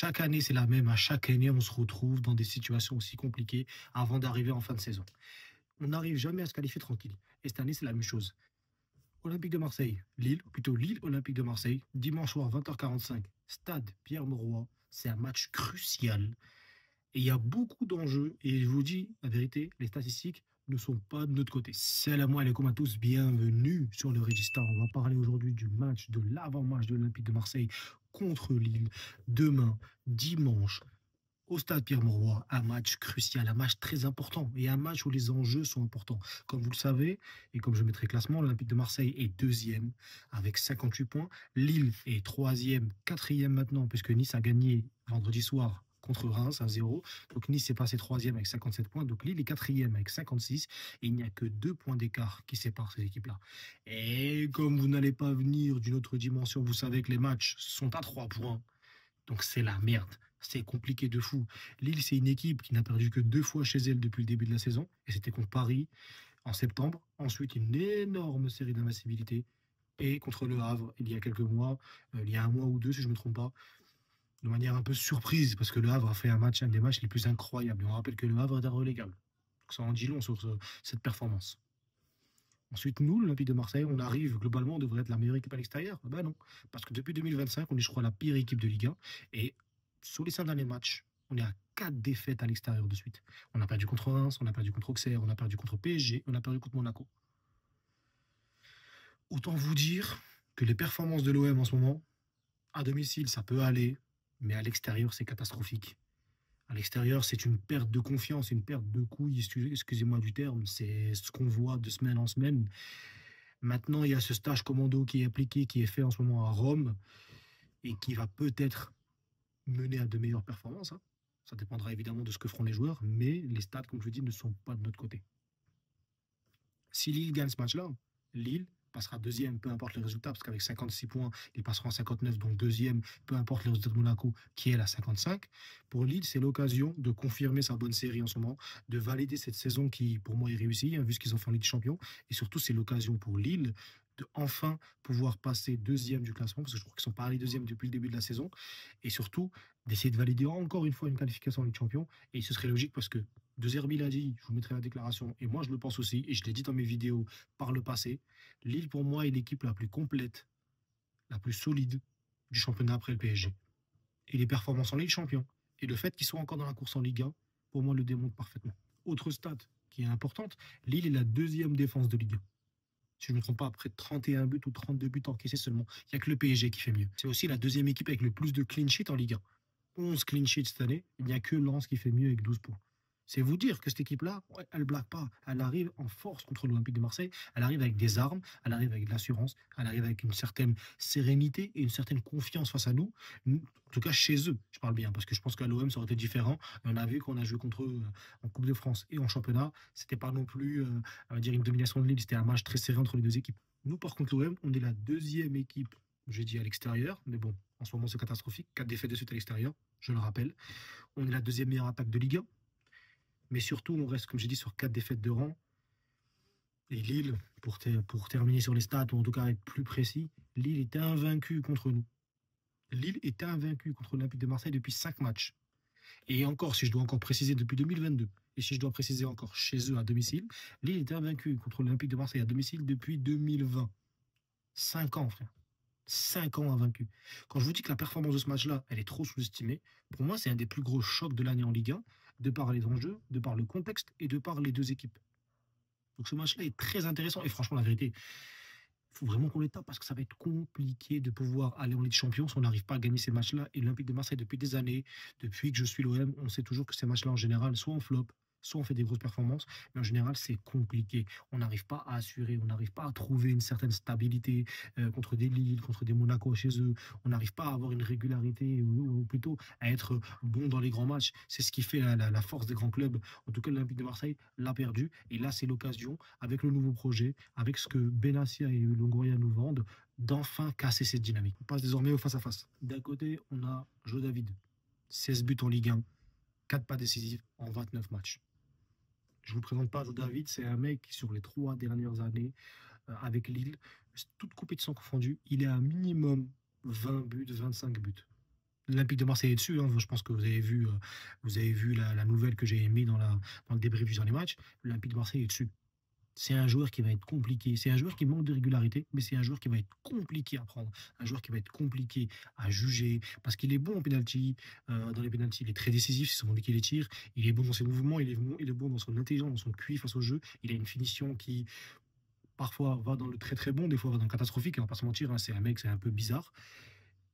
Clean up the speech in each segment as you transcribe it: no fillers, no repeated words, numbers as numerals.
Chaque année, c'est la même. À chaque année, on se retrouve dans des situations aussi compliquées avant d'arriver en fin de saison. On n'arrive jamais à se qualifier tranquille. Et cette année, c'est la même chose. Olympique de Marseille, Lille, ou plutôt Lille, Olympique de Marseille, dimanche soir 20h45, stade Pierre-Mauroy. C'est un match crucial. Et il y a beaucoup d'enjeux. Et je vous dis la vérité, les statistiques ne sont pas de notre côté. Salam alaikum à tous, bienvenue sur le Registar. On va parler aujourd'hui du match, de l'avant-match de l'Olympique de Marseille contre Lille, demain, dimanche, au stade Pierre-Mauroy. Un match crucial, un match très important et un match où les enjeux sont importants. Comme vous le savez, et comme je mettrai le classement, l'Olympique de Marseille est deuxième avec 58 points. Lille est troisième, quatrième maintenant, puisque Nice a gagné vendredi soir contre Reims 1-0. Donc Nice est passé troisième avec 57 points. Donc Lille est quatrième avec 56. Et il n'y a que 2 points d'écart qui séparent ces équipes-là. Et comme vous n'allez pas venir d'une autre dimension, vous savez que les matchs sont à 3 points. Donc c'est la merde. C'est compliqué de fou. Lille, c'est une équipe qui n'a perdu que 2 fois chez elle depuis le début de la saison. Et c'était contre Paris en septembre. Ensuite, une énorme série d'invincibilité. Et contre Le Havre, il y a quelques mois, il y a un mois ou deux, si je ne me trompe pas, de manière un peu surprise, parce que Le Havre a fait un des matchs les plus incroyables. Et on rappelle que Le Havre est un relégable. Donc ça en dit long sur cette performance. Ensuite, nous, l'Olympique de Marseille, on arrive, globalement, on devrait être la meilleure équipe à l'extérieur. Ben non, parce que depuis 2025, on est, je crois, la pire équipe de Ligue 1. Et sur les 5 derniers matchs, on est à 4 défaites à l'extérieur de suite. On a perdu contre Reims, on a perdu contre Auxerre, on a perdu contre PSG, on a perdu contre Monaco. Autant vous dire que les performances de l'OM en ce moment, à domicile, ça peut aller, mais à l'extérieur, c'est catastrophique. À l'extérieur, c'est une perte de confiance, une perte de couilles, excusez-moi du terme. C'est ce qu'on voit de semaine en semaine. Maintenant, il y a ce stage commando qui est appliqué, qui est fait en ce moment à Rome, et qui va peut-être mener à de meilleures performances, hein. Ça dépendra évidemment de ce que feront les joueurs, mais les stats, comme je vous dis, ne sont pas de notre côté. Si Lille gagne ce match-là, Lille passera deuxième, peu importe le résultat, parce qu'avec 56 points, ils passeront à 59, donc deuxième, peu importe le résultat de Monaco, qui est à 55. Pour Lille, c'est l'occasion de confirmer sa bonne série en ce moment, de valider cette saison qui, pour moi, est réussie, hein, vu ce qu'ils ont fait en Ligue des Champions. Et surtout, c'est l'occasion pour Lille de enfin pouvoir passer deuxième du classement, parce que je crois qu'ils sont pas allés deuxième depuis le début de la saison, et surtout d'essayer de valider encore une fois une qualification en Ligue des Champions. Et ce serait logique parce que De Zerbi l'a dit, je vous mettrai la déclaration, et moi je le pense aussi, et je l'ai dit dans mes vidéos par le passé, Lille pour moi est l'équipe la plus complète, la plus solide du championnat après le PSG. Et les performances en Ligue Champion, et le fait qu'ils soient encore dans la course en Ligue 1, pour moi le démontre parfaitement. Autre stat qui est importante, Lille est la deuxième défense de Ligue 1. Si je ne me trompe pas, après 31 buts ou 32 buts encaissés seulement. Il n'y a que le PSG qui fait mieux. C'est aussi la deuxième équipe avec le plus de clean sheet en Ligue 1. 11 clean sheets cette année. Il n'y a que Lens qui fait mieux avec 12 points. C'est vous dire que cette équipe-là, ouais, elle ne blague pas. Elle arrive en force contre l'Olympique de Marseille. Elle arrive avec des armes, elle arrive avec de l'assurance, elle arrive avec une certaine sérénité et une certaine confiance face à nous. En tout cas, chez eux, je parle bien, parce que je pense qu'à l'OM, ça aurait été différent. On a vu qu'on a joué contre eux en Coupe de France et en championnat. C'était pas non plus, on va dire, une domination de Lille. C'était un match très serré entre les deux équipes. Nous, par contre, l'OM, on est la deuxième équipe, j'ai dit à l'extérieur, mais bon, en ce moment, c'est catastrophique. 4 défaites de suite à l'extérieur, je le rappelle. On est la deuxième meilleure attaque de Ligue 1. Mais surtout, on reste, comme j'ai dit, sur 4 défaites de rang. Et Lille, pour terminer sur les stats, ou en tout cas être plus précis, Lille est invaincu contre nous. Lille est invaincu contre l'Olympique de Marseille depuis 5 matchs. Et encore, si je dois encore préciser, depuis 2022, et si je dois préciser encore chez eux à domicile, Lille est invaincu contre l'Olympique de Marseille à domicile depuis 2020. 5 ans, frère. 5 ans invaincu. Quand je vous dis que la performance de ce match-là, elle est trop sous-estimée, pour moi, c'est un des plus gros chocs de l'année en Ligue 1, de par les enjeux, de par le contexte et de par les deux équipes. Donc ce match-là est très intéressant. Et franchement, la vérité, il faut vraiment qu'on les tape parce que ça va être compliqué de pouvoir aller en Ligue des Champions si on n'arrive pas à gagner ces matchs-là. Et l'Olympique de Marseille, depuis des années, depuis que je suis l'OM, on sait toujours que ces matchs-là, en général, soit on flop, soit on fait des grosses performances, mais en général, c'est compliqué. On n'arrive pas à assurer, on n'arrive pas à trouver une certaine stabilité contre des Lille, contre des Monaco chez eux. On n'arrive pas à avoir une régularité, ou plutôt à être bon dans les grands matchs. C'est ce qui fait la force des grands clubs. En tout cas, l'Olympique de Marseille l'a perdu. Et là, c'est l'occasion, avec le nouveau projet, avec ce que Benassia et Longoria nous vendent, d'enfin casser cette dynamique. On passe désormais au face-à-face. D'un côté, on a Jo David, 16 buts en Ligue 1, 4 pas décisifs en 29 matchs. Je ne vous présente pas Jo David, c'est un mec qui, sur les 3 dernières années, avec Lille, toute compétition confondue, il est à minimum 20 buts, 25 buts. L'Olympique de Marseille est dessus, hein. Je pense que vous avez vu la nouvelle que j'ai émise dans le débrief du dernier match. L'Olympique de Marseille est dessus. C'est un joueur qui va être compliqué. C'est un joueur qui manque de régularité, mais c'est un joueur qui va être compliqué à prendre. Un joueur qui va être compliqué à juger, parce qu'il est bon en penalty. Dans les penalties, il est très décisif, c'est son envie qui les tire. Il est bon dans ses mouvements, il est bon dans son intelligence, dans son QI face au jeu. Il a une finition qui, parfois, va dans le très très bon, des fois va dans le catastrophique. On va pas se mentir, hein, c'est un mec, c'est un peu bizarre.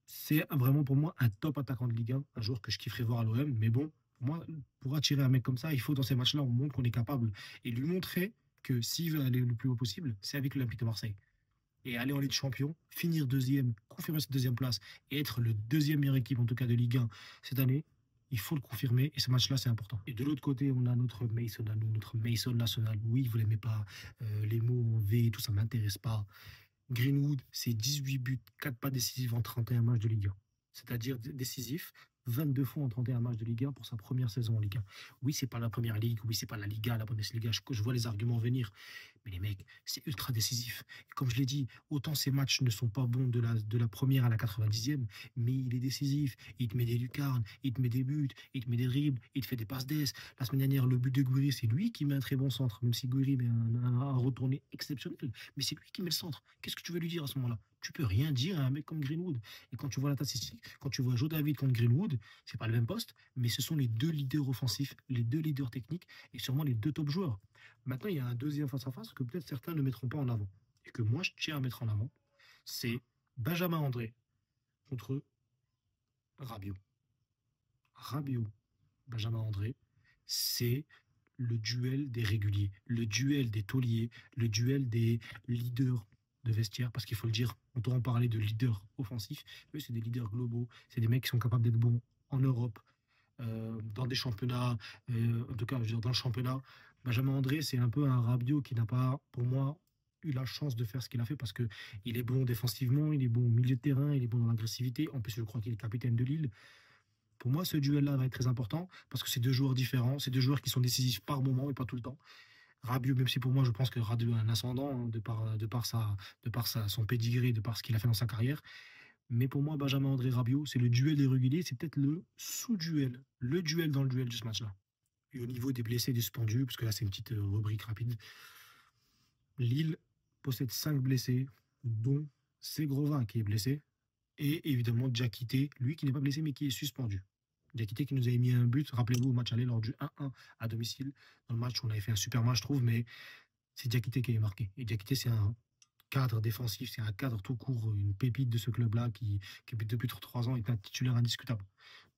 C'est vraiment pour moi un top attaquant de Ligue 1, un joueur que je kifferais voir à l'OM. Mais bon, pour moi, pour attirer un mec comme ça, il faut dans ces matchs-là, on montre qu'on est capable. Et lui montrer que s'il veut aller le plus haut possible, c'est avec l'Olympique de Marseille. Et aller en Ligue des Champions, finir deuxième, confirmer cette deuxième place et être le deuxième meilleure équipe, en tout cas de Ligue 1 cette année, il faut le confirmer et ce match-là, c'est important. Et de l'autre côté, on a notre Mason à nous, notre Mason national. Oui, vous l'aimez pas, les mots en V, tout ça m'intéresse pas. Greenwood, c'est 18 buts, 4 pas décisifs en 31 matchs de Ligue 1. C'est-à-dire décisif 22 fois en 31 matchs de Ligue 1 pour sa première saison en Ligue 1. Oui, c'est pas la première ligue, oui, c'est pas la Liga, la Bundesliga, je vois les arguments venir. Mais les mecs, c'est ultra décisif. Et comme je l'ai dit, autant ces matchs ne sont pas bons de la première à la 90e, mais il est décisif. Il te met des lucarnes, il te met des buts, il te met des dribbles, il te fait des passes d'ess. La semaine dernière, le but de Gouiri, c'est lui qui met un très bon centre, même si Gouiri met un retourné exceptionnel. Mais c'est lui qui met le centre. Qu'est-ce que tu veux lui dire à ce moment-là? Tu peux rien dire à un mec comme Greenwood. Et quand tu vois la statistique, quand tu vois Joe David contre Greenwood, c'est pas le même poste, mais ce sont les deux leaders offensifs, les deux leaders techniques et sûrement les deux top joueurs. Maintenant, il y a un deuxième face-à-face que peut-être certains ne mettront pas en avant et que moi je tiens à mettre en avant. C'est Benjamin André contre Rabiot. Rabiot, Benjamin André, c'est le duel des réguliers, le duel des tauliers, le duel des leaders de vestiaire, parce qu'il faut le dire, on doit en parler de leaders offensifs, eux c'est des leaders globaux, c'est des mecs qui sont capables d'être bons en Europe, dans des championnats, en tout cas je veux dire, dans le championnat. Benjamin André, c'est un peu un Rabiot qui n'a pas, pour moi, eu la chance de faire ce qu'il a fait parce que il est bon défensivement, il est bon au milieu de terrain, il est bon dans l'agressivité. En plus, je crois qu'il est capitaine de Lille. Pour moi, ce duel-là va être très important parce que c'est deux joueurs différents, c'est deux joueurs qui sont décisifs par moment et pas tout le temps. Rabiot, même si pour moi, je pense que Rabiot a un ascendant hein, son pédigré, de par ce qu'il a fait dans sa carrière. Mais pour moi, Benjamin André Rabiot, c'est le duel des réguliers, c'est peut-être le sous-duel, le duel dans le duel de ce match-là. Et au niveau des blessés et des suspendus, parce que là, c'est une petite rubrique rapide, Lille possède 5 blessés, dont Segrova qui est blessé, et évidemment Diakité, lui qui n'est pas blessé mais qui est suspendu. Diakité qui nous a mis un but, rappelez-vous, au match aller lors du 1-1 à domicile, dans le match où on avait fait un super match, je trouve, mais c'est Diakité qui est marqué. Et Diakité, c'est un cadre défensif, c'est un cadre tout court, une pépite de ce club-là qui depuis 3 ans est un titulaire indiscutable.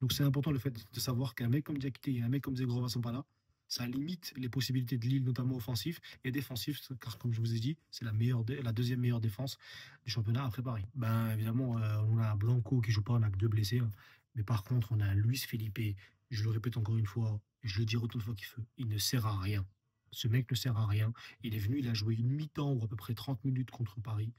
Donc c'est important le fait de savoir qu'un mec comme Diakité et un mec comme Zegrova sont pas là. Ça limite les possibilités de Lille, notamment offensif et défensif, car comme je vous ai dit, c'est la deuxième meilleure défense du championnat après Paris. Ben évidemment, on a un Blanco qui joue pas, on a que 2 blessés. Hein. Mais par contre, on a un Luis Felipe, je le répète encore une fois, et je le dis autant de fois qu'il veut, il ne sert à rien. Ce mec ne sert à rien. Il est venu, il a joué une mi-temps ou à peu près 30 minutes contre Paris.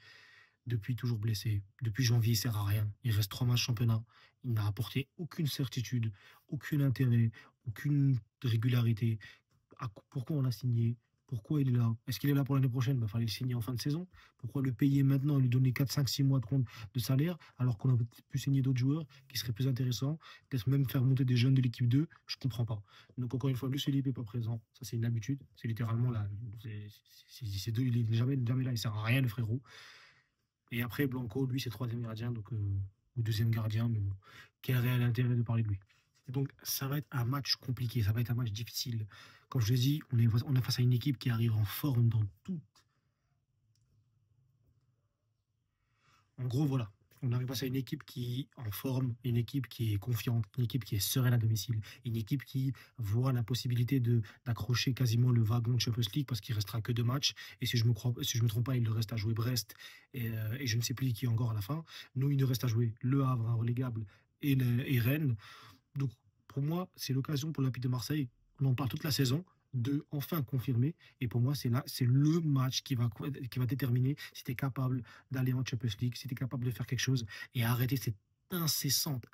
Depuis, toujours blessé. Depuis janvier, il sert à rien. Il reste 3 matchs championnat. Il n'a apporté aucune certitude, aucun intérêt, aucune régularité. Pourquoi on l'a signé? Pourquoi il est là? Est-ce qu'il est là pour l'année prochaine? Il fallait le signer en fin de saison. Pourquoi le payer maintenant et lui donner 4, 5, 6 mois de salaire alors qu'on aurait pu signer d'autres joueurs qui seraient plus intéressants? Peut-être même faire monter des jeunes de l'équipe 2. Je ne comprends pas. Donc encore une fois, Luis Felipe n'est pas présent. Ça, c'est une habitude. C'est littéralement là. Il n'est jamais là. Il ne sert à rien, le frérot. Et après, Blanco, lui, c'est troisième gardien, donc, ou deuxième gardien, mais bon, quel réel intérêt de parler de lui? Donc, ça va être un match compliqué, ça va être un match difficile. Comme je l'ai dit, on est face à une équipe qui arrive en forme dans tout. En gros, voilà. On arrive face à une équipe qui est en forme, une équipe qui est confiante, une équipe qui est sereine à domicile, une équipe qui voit la possibilité d'accrocher quasiment le wagon de Champions League parce qu'il restera que 2 matchs. Et si je me trompe pas, il le reste à jouer Brest et je ne sais plus qui encore à la fin. Nous, il nous reste à jouer Le Havre, un relégable, et Rennes. Donc, pour moi, c'est l'occasion pour l'Olympique de Marseille. On en parle toute la saison de enfin confirmer. Et pour moi, c'est le match qui va déterminer si tu es capable d'aller en Champions League, si tu es capable de faire quelque chose et arrêter cette incessante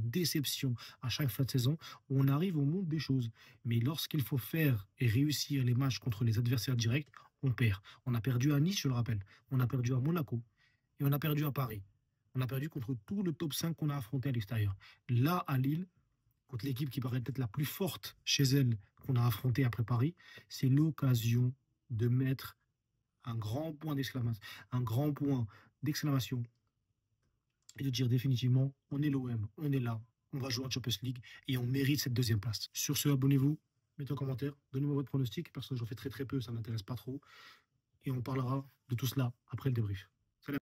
déception à chaque fin de saison où on arrive au monde des choses. Mais lorsqu'il faut faire et réussir les matchs contre les adversaires directs, on perd. On a perdu à Nice, je le rappelle. On a perdu à Monaco et on a perdu à Paris. On a perdu contre tout le top 5 qu'on a affronté à l'extérieur. Là, à Lille, contre l'équipe qui paraît être la plus forte chez elle qu'on a affrontée après Paris, c'est l'occasion de mettre un grand point d'exclamation, un grand point d'exclamation et de dire définitivement, on est l'OM, on est là, on va jouer en Champions League et on mérite cette deuxième place. Sur ce, abonnez-vous, mettez en commentaire, donnez-moi votre pronostic, parce que j'en fais très très peu, ça m'intéresse pas trop, et on parlera de tout cela après le débrief.